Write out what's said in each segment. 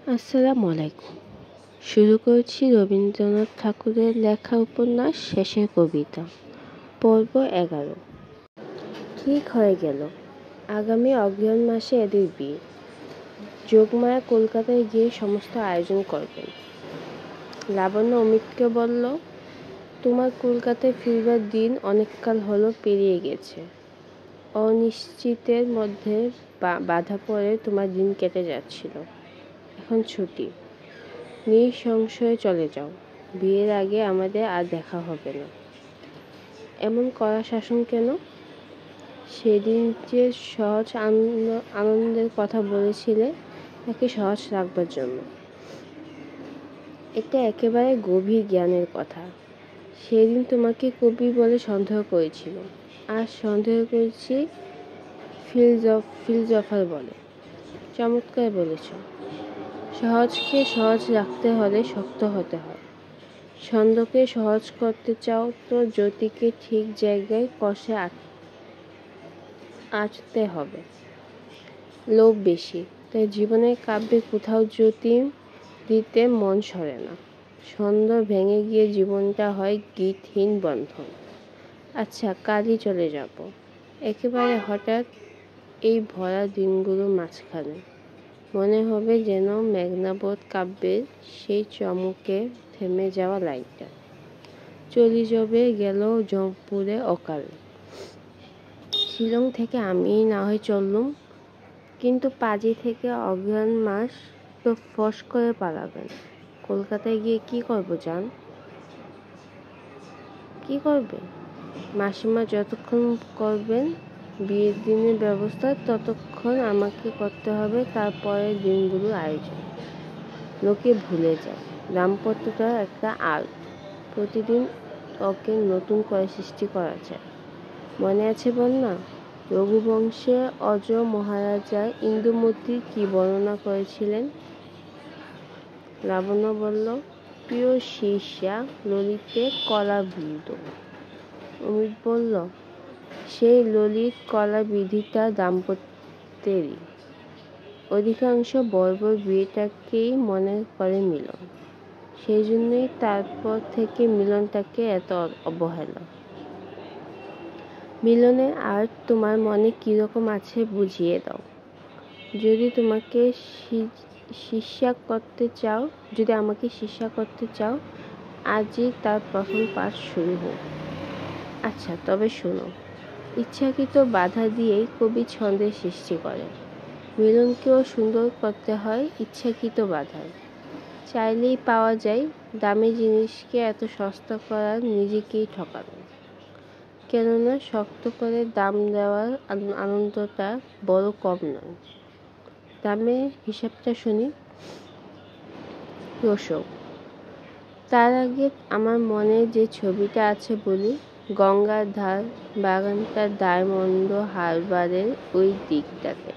আসসালামু আলাইকুম। শুরু করছি রবীন্দ্রনাথ ঠাকুরের লেখা উপন্যাস শেষের কবিতা, পর্ব 11। ঠিক হয়ে গেল, আগামী অগ্রহায়ণ মাসে এদের বিয়ে। যোগমায়া কলকাতায় গিয়ে সমস্ত আয়োজন করবেন। লাবণ্য অমিতকে বলল, তোমার কলকাতায় ফিরবার দিন অনেককাল হলো পেরিয়ে গেছে। অনিশ্চিতের মধ্যে বাধা পড়ে তোমার দিন কেটে যাচ্ছিল। এখন ছুটি, নিঃসংশয়ে চলে যাও। বিয়ের আগে আমাদের আর দেখা হবে না। এমন কড়া শাসন কেন? সেদিন যে সহজ আনন্দের কথা বলেছিলে, তাকে সহজ রাখবার জন্য। এটা একেবারে গভীর জ্ঞানের কথা। সেদিন তোমাকে কবি বলে সন্দেহ করেছিল, আর সন্দেহ করেছি ফিলজফার বলে। চমৎকার বলেছ। সহজকে সহজ রাখতে হলে শক্ত হতে হয়। ছন্দকে সহজ করতে চাও তো জ্যোতিকে ঠিক জায়গায় কষে আঁচতে হবে। লোভ বেশি, তাই জীবনের কাব্যে কোথাও জ্যোতি দিতে মন সরে না। ছন্দ ভেঙে গিয়ে জীবনটা হয় গীতহীন বন্ধন। আচ্ছা, কালই চলে যাব। একেবারে হঠাৎ এই ভরা দিনগুলোর মাঝখানে মনে হবে যেন মেঘনাবধ কাব্যের সেই চমকে থেমে যাওয়া লাইনটা চলি যাবে গেল জম্পুরে অকালে। শিলং থেকে আমি না হয় চললুম, কিন্তু পাজি থেকে অগ্রহায়ণ মাস তো ফস করে পালাবেন। কলকাতায় গিয়ে কি করবো জান? কি করবে? মাসিমা যতক্ষণ করবেন বিয়ের দিনের ব্যবস্থা, ততক্ষণ আমাকে করতে হবে তারপরের দিনগুলোর আয়োজন। লোকে ভুলে যায় দাম্পত্যটা একটা আর্ট। প্রতিদিন ওকে নতুন করে সৃষ্টি করা যায়। মনে আছে বন্যা, রঘুবংশে অজ মহারাজা ইন্দুমতীর কি বর্ণনা করেছিলেন? লাবণ্য বলল, প্রিয় শিষ্যা ললিতে কলা বিধু। অমিত বলল, সেই ললিত কলা বিধিটা দাম্পত্যেরই। অধিকাংশ বর্বর বিয়েটাকেই মনে করে মিলন। সেই জন্যই তারপর থেকে মিলনটাকে এত অবহেলা। মিলনের আর্ট তোমার মনে কিরকম আছে বুঝিয়ে দাও। যদি আমাকে শিষ্যা করতে চাও, আজই তার প্রথম পাঠ শুরু হোক। আচ্ছা, তবে শোনো, ইচ্ছাকৃত বাধা দিয়েই কবি ছন্দের সৃষ্টি করে। মিলনকেও সুন্দর করতে হয় ইচ্ছাকৃত বাধায়। চাইলেই পাওয়া যায়, দামি জিনিসকে এত সস্তা করা নিজেকেই ঠকানো। কেননা শক্ত করে দাম দেওয়ার আনন্দটা বড় কম নয়। দামের হিসাবটা শুনি। রসক। তার আগে আমার মনে যে ছবিটা আছে বলি। গঙ্গার ধার, বাগানটা ডায়মন্ড হারবারের ওই দিকটাতে।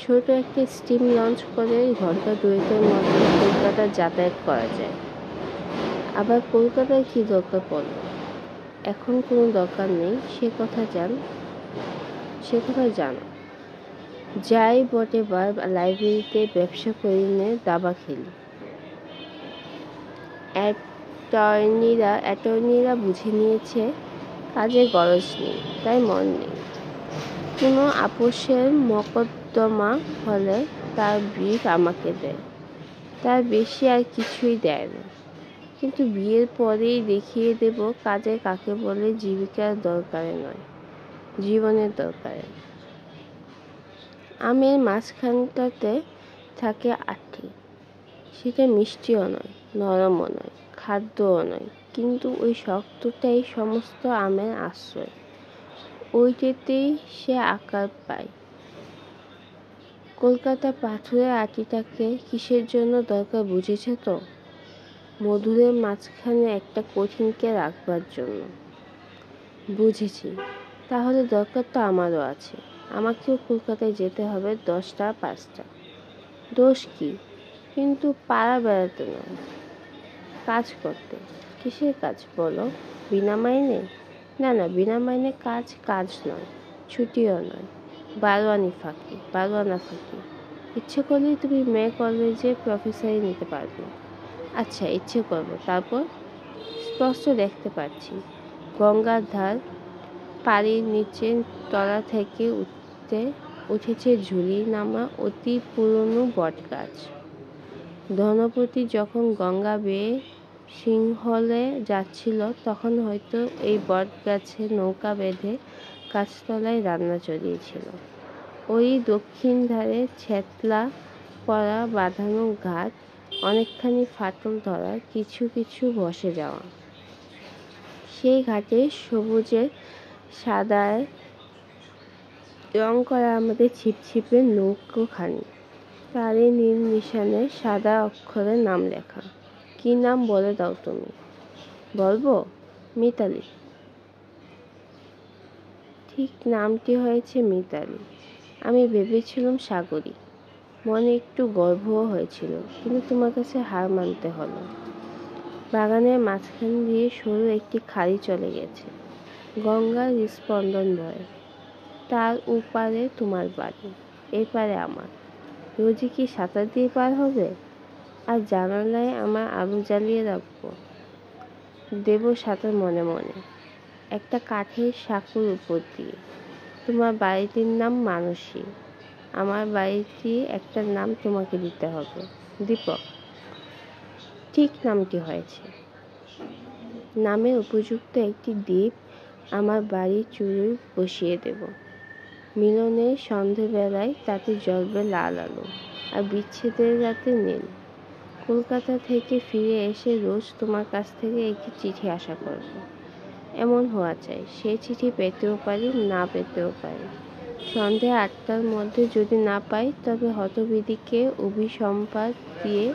ছোট একটা স্টিম লঞ্চ করে ঘন্টা দুয়েকের মধ্যে কলকাতা যাতায়াত করা যায়। আবার কলকাতায় কি দরকার পড়ল? এখন কোনো দরকার নেই, সে কথা জানো। যাই বটে বার লাইব্রেরিতে ব্যবসা করিনে দাবা খেলি। অ্যাটর্নিরা বুঝে নিয়েছে কাজের গরজ নেই, তাই মন নেই। কোনো আপোষের মকদ্দমা হলে তার ব্রিফ আমাকে দেয়, তার বেশি আর কিছুই দেয় না। কিন্তু বিয়ের পরেই দেখিয়ে দেব কাজে কাকে বলে জীবিকার দরকারে নয়, জীবনের দরকারে। আমের মাঝখানটাতে থাকে আঁটি। সেটা মিষ্টিও নয়, নরমও নয়, খাদ্যও নয়, কিন্তু ওই শক্তটাই সমস্ত আমের আশ্রয়। ওইটাতেই সে আকার পায়। কলকাতা পাথুরে আঁটিটাকে কিসের জন্য দরকার বুঝেছ তো? মধুরের মাঝখানে একটা কঠিনকে রাখবার জন্য। বুঝেছি। তাহলে দরকার তো আমারও আছে। আমাকেও কলকাতায় যেতে হবে 10টা 5টা। দোষ কি? কিন্তু পাড়া বেড়াতে নয়, কাজ করতে। কিসের কাজ বলো? বিনা মাইনে? না, বিনা মাইনে কাজ নয়, ছুটিও নয়। বারোয়ানা ফাঁকি। ইচ্ছে করলেই তুমি মেয়ে কলেজে প্রফেসরই নিতে পারবে। আচ্ছা, ইচ্ছে করবো। তারপর? স্পষ্ট দেখতে পাচ্ছি গঙ্গার ধার, পাড়ির নিচে তলা থেকে উঠেছে ঝুলি নামা অতি পুরনো বটগাছ। ধনপতি যখন গঙ্গা বেয়ে সিংহলে যাচ্ছিল তখন হয়তো এই বটগাছে নৌকা বেঁধে গাছতলায় রান্না চড়িয়েছিল। ওই দক্ষিণ ধারে ছেতলা পড়া বাঁধানো ঘাট, অনেকখানি ফাটল ধরা, কিছু কিছু বসে যাওয়া। সেই ঘাটে সবুজে সাদায় রং করা আমাদের ছিপছিপে নৌকোখানি, তারই নীল নিশানে সাদা অক্ষরে নাম লেখা। কি নাম বলে দাও তুমি? বলবো? মিতালি। ঠিক নামটি হয়েছে মিতালি। আমি ভেবেছিলাম সাগরী। মনে একটু গর্বও হয়েছিল, কিন্তু তোমার কাছে হার মানতে হলো। বাগানের মাঝখান দিয়ে সরু একটি খাড়ি চলে গেছে গঙ্গার স্পন্দন বয়ে। তার ওপারে তোমার বাড়ি, এপারে আমার। রোজই কি সাঁতার দিয়ে পার হবে? আর জানালায় আমার আলো জ্বালিয়ে রাখবো? দেব সাঁতার মনে মনে, একটা কাঠের সাঁকুর উপর দিয়ে। তোমার বাড়িটির নাম মানসী, আমার বাড়িটি একটা নাম তোমাকে দিতে হবে, দীপক। ঠিক নামটি হয়েছে। নামে উপযুক্ত একটি দ্বীপ আমার বাড়ির চুড়োয় বসিয়ে দেব। মিলনের সন্ধেবেলায় তাতে জ্বলবে লাল আলো, আর বিচ্ছেদের রাতে নীল। কলকাতা থেকে ফিরে এসে রোজ তোমার কাছ থেকে একটি চিঠি আশা করব। এমন হওয়া চাই, সেই চিঠি পেতেও পারি, না পেতেও পারি। সন্ধে 8টার মধ্যে যদি না পাই, তবে হতবিধিকে অভিসম্পাদ দিয়ে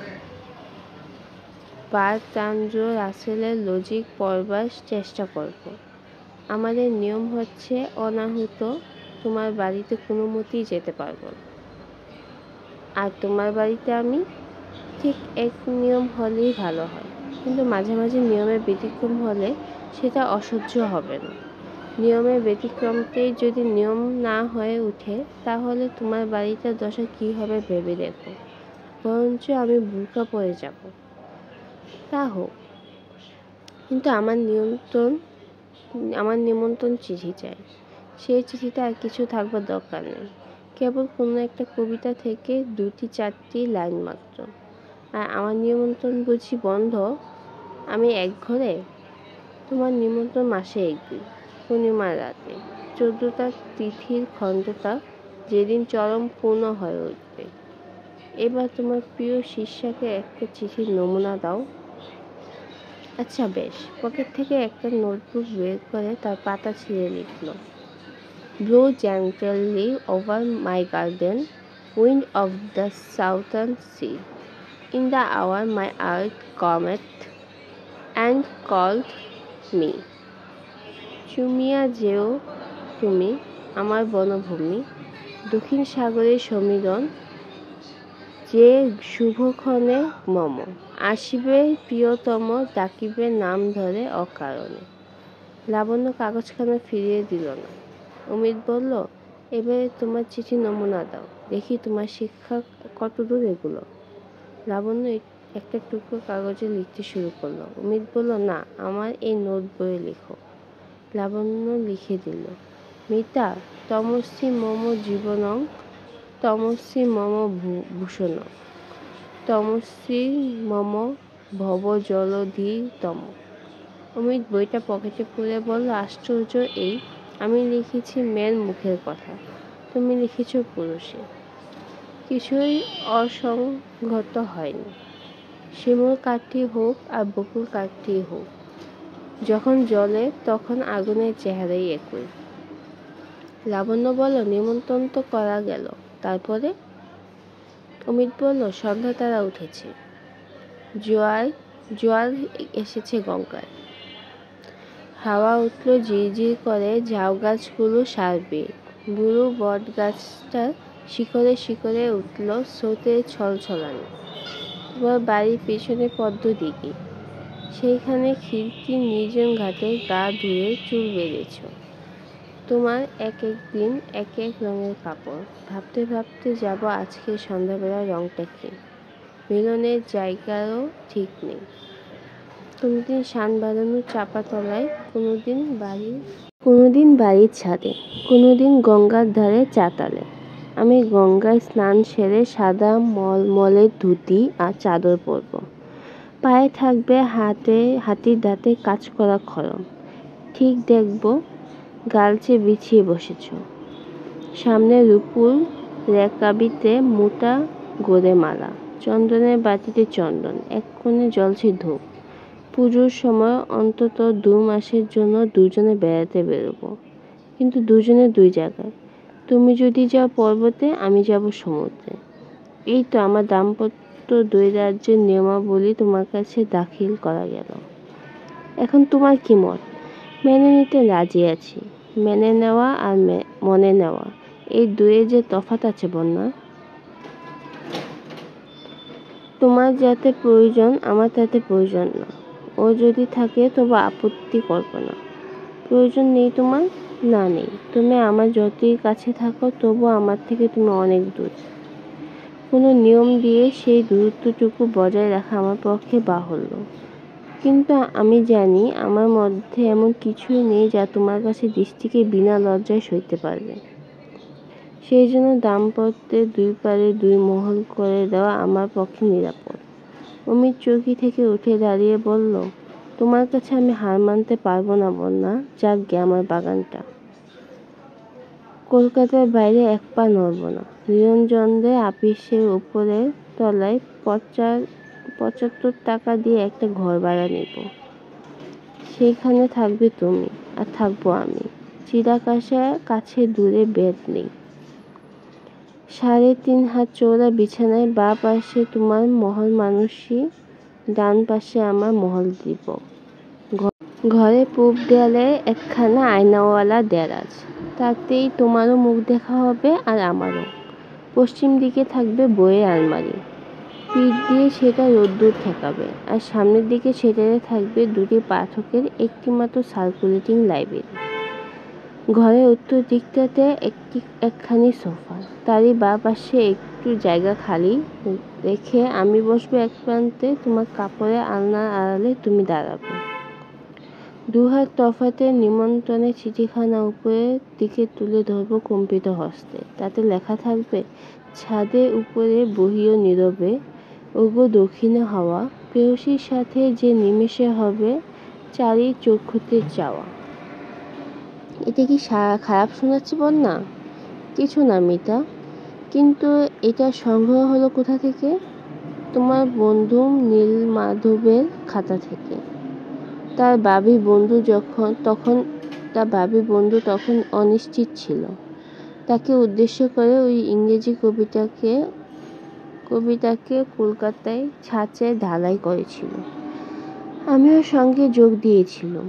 বারট্রান্ড রাসেলের লজিক পড়বার চেষ্টা করব। আমাদের নিয়ম হচ্ছে অনাহুত তোমার বাড়িতে কোনো মতেই যেতে পারবো না। আর তোমার বাড়িতে আমি? ঠিক এক নিয়ম হলেই ভালো হয়, কিন্তু মাঝে মাঝে নিয়মের ব্যতিক্রম হলে সেটা অসহ্য হবে না। নিয়মের ব্যতিক্রমটাই যদি নিয়ম না হয়ে ওঠে, তাহলে তোমার বাড়িটার দশা কী হবে ভেবে দেখো। বরঞ্চ আমি বোরকা পরে যাব। তা হোক, কিন্তু আমার নিমন্ত্রণ চিঠি চাই। সেই চিঠিতে আর কিছু থাকবার দরকার নেই, কেবল কোনো একটা কবিতা থেকে 2-4টি লাইন মাত্র। আর আমার নিমন্ত্রণ বুঝি বন্ধ? আমি একঘরে? তোমার নিমন্ত্রণ মাসে একদিন, পূর্ণিমার রাতে, 14টা তিথির খণ্ডটা, যেদিন চরম পূর্ণ হয়ে উঠবে। এবার তোমার প্রিয় শিষ্যাকে একটা চিঠির নমুনা দাও। আচ্ছা বেশ। পকেট থেকে একটা নোটবুক বের করে তার পাতা ছিঁড়ে লিখল, blow gently over my garden, wind of the southern sea. In the hour my earth cometh and called me. চুমিয়া যেও তুমি আমার বনভূমি, দক্ষিণ সাগরের সমীরণ, যে শুভক্ষণে মম আসিবে প্রিয়তম, ডাকিবে নাম ধরে অকারণে। লাবণ্য কাগজখানা ফিরিয়ে দিল না। অমিত বলল, এবারে তোমার চিঠি নমুনা দাও, দেখি তোমার শিক্ষা কতদূর এগুলো। লাবণ্য একটা টুকরো কাগজে লিখতে শুরু করলো। অমিত বলল, না, আমার এই নোট বইয়ে লিখো। লাবণ্য লিখে দিল, মিতা, তমস্বি মম জীবনং, তমস্বি মম ভূষণং, তমস্বি মম ভবজলধিতম। অমিত বইটা পকেটে পুরে বলল, আশ্চর্য এই, আমি লিখেছি মেয়ের মুখের কথা, তুমি লিখেছ পুরুষের। কিছুই অসংগত হয়নি। শিমুল কাঠটি হোক আর বকুল কাঠটি হোক, যখন জ্বলে তখন আগুনের চেহারাই একই। লাবণ্য বলল, নিমন্ত্রণ তো করা গেল, তারপরে? অমিত বলল, সন্ধ্যা তারা উঠেছে, জোয়ার এসেছে গঙ্গায়, হাওয়া উঠল ঝিরঝির করে, ঝাউ গাছগুলো সারবে, বুড়ো বট গাছটা শিকড়ে শিকড়ে উঠল স্রোতের ছলছলানি। তোমার বাড়ির পেছনে পদ্ম দিঘি, সেইখানে খিড়কির নির্জন ঘাটে গা ধুয়ে চুল বেঁধেছ। তোমার এক এক দিন এক এক রঙের কাপড়। ভাবতে ভাবতে যাব আজকে সন্ধ্যাবেলা রংটা কি। মিলনের জায়গারও ঠিক নেই। কোনোদিন শান বাঁধানো চাপা তলায়, কোনোদিন বাড়ির ছাদে, কোনোদিন গঙ্গার ধারে চাতালে। আমি গঙ্গায় স্নান সেরে সাদা মলমলের ধুতি আর চাদর পরব। পায়ে থাকবে হাতির দাঁতে কাজ করা খড়ম। ঠিক দেখব গালচে বিছিয়ে বসেছ। সামনে রূপুর রেকাবিতে মোটা গোড়ে মালা, চন্দনের বাটিতে চন্দন, এক কোণে জ্বলছে ধূপ। পুজোর সময় অন্তত 2 মাসের জন্য দুজনে বেড়াতে বেরোবো, কিন্তু দুজনে 2 জায়গায়। তুমি যদি যাও পর্বতে, আমি যাব সমুদ্রে। এই তো আমার দাম্পত্য 2 রাজ্যের নিয়মাবলী তোমার কাছে দাখিল করা গেল। এখন তোমার কি মত? মেনে নিতে রাজি আছি। মেনে নেওয়া আর মনে নেওয়া, এই দুয়ে যে তফাৎ আছে বন্যা। তোমার যাতে প্রয়োজন আমার তাতে প্রয়োজন না। ও যদি থাকে তবু আপত্তি করব না। প্রয়োজন নেই তোমার? না নেই। তুমি আমার যতই কাছে থাকো তবু আমার থেকে তুমি অনেক দূর। কোনো নিয়ম দিয়ে সেই দূরত্বটুকু বজায় রাখা আমার পক্ষে বাহুল্য। কিন্তু আমি জানি আমার মধ্যে এমন কিছুই নেই যা তোমার কাছে দৃষ্টিকে বিনা লজ্জায় সইতে পারবে। সেই জন্য দাম্পত্যের 2 পারে 2 মহল করে দেওয়া আমার পক্ষে নিরাপদ। অমিত চৌকি থেকে উঠে দাঁড়িয়ে বলল, তোমার কাছে আমি হার মানতে পারবো না বন্যা। যাকগে আমার বাগানটা। কলকাতার বাইরে 1 পা নড়ব না। নিরঞ্জনদের আপিসের উপরের তলায় 75 টাকা দিয়ে একটা ঘর ভাড়া নেব। সেইখানে থাকবে তুমি, আর থাকবো আমি। চিরাকাশে কাছে দূরে বেদ নেই। 3.5 হাত চওড়া বিছানায় বাঁ পাশে তোমার মহল মানুষী, ডান পাশে আমার মহল দ্বীপ। ঘরে পূব দেয়ালে একখানা আয়নাওয়ালা দেরাজ, তাতেই তোমারও মুখ দেখা হবে আর আমারও। পশ্চিম দিকে থাকবে বইয়ের আলমারি, পিঠ দিয়ে সেটা রোদ্দুর ঠেকাবে, আর সামনের দিকে সেটাতে থাকবে 2টি পাঠকের একটিমাত্র সার্কুলেটিং লাইব্রেরি। ঘরের উত্তর দিকটাতে একখানি সোফা, তারই বাঁ পাশে একটু জায়গা খালি রেখে আমি বসবো এক প্রান্তে, তোমার কাপড়ের আলনার আড়ালে তুমি দাঁড়াবে। 2 হাত তফাতে নিমন্ত্রণের চিঠিখানা উপরের দিকে তুলে ধরবো কম্পিত হস্তে। তাতে লেখা থাকবে, ছাদের উপরে বহিও নীরবে, ওগো দক্ষিণে হাওয়া, প্রেয়সীর সাথে যে নিমেষে হবে চারি চক্ষুতে চাওয়া। এটা কি খারাপ শোনাচ্ছে বন্যা? কিছু না মিতা, কিন্তু এটা সংগ্রহ হলো কোথা থেকে? তোমার বন্ধু নীলমাধবের খাতা থেকে। তার বাবি বন্ধু তখন অনিশ্চিত ছিল। তাকে উদ্দেশ্য করে ওই ইংরেজি কবিতাকে কলকাতায় ছাঁচে ঢালাই করেছিল। আমিও সঙ্গে যোগ দিয়েছিলুম।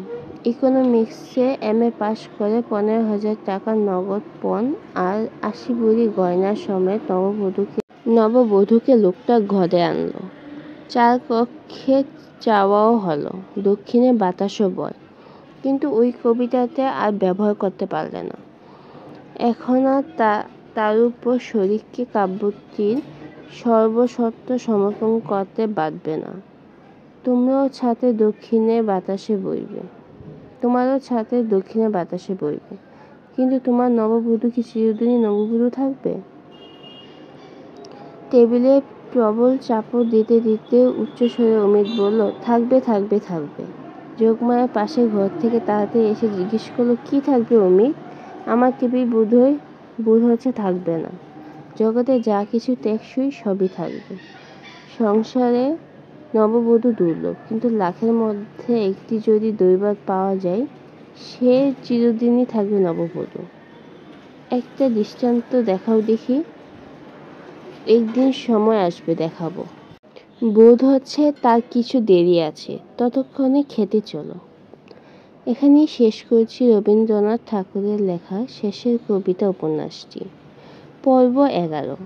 ইকোনমিক্সে MA পাশ করে 15,000 টাকার নগদ পণ আর 80 ভরি গয়না সমেত নববধূকে লোকটা ঘরে আনলো। 4 কক্ষে চাওয়াও হলো, দক্ষিণে বাতাসও বয়, কিন্তু ওই কবিতাতে আর ব্যবহার করতে পারলে না। এখন আর তার উপর শরিককে কাব্যটির সর্বস্বত্ব সমর্পণ করতে বাধবে না। তোমারও ছাতে দক্ষিণে বাতাসে বইবে, কিন্তু তোমার নববধূ কি চিরদিনই নববধূ থাকবে? টেবিলে প্রবল চাপড় দিতে দিতে উচ্চস্বরে অমিত বলল, থাকবে। যোগমায়া পাশের ঘর থেকে তাড়াতাড়ি এসে জিজ্ঞেস করলো, কি থাকবে অমিত? আমার টেবিল বোধ হচ্ছে থাকবে না। জগতে যা কিছু টেকসই সবই থাকবে। সংসারে নববধূ দুর্লভ, কিন্তু লাখের মধ্যে একটি যদি দৈবাৎ পাওয়া যায়, সে চিরদিনই থাকবে নববধূ। একটা দৃষ্টান্ত দেখাও দেখি। একদিন সময় আসবে, দেখাবো। বোধ হচ্ছে তার কিছু দেরি আছে, ততক্ষণে খেতে চলো। এখানেই শেষ করছি রবীন্দ্রনাথ ঠাকুরের লেখা শেষের কবিতা উপন্যাসটি। পর্ব 11।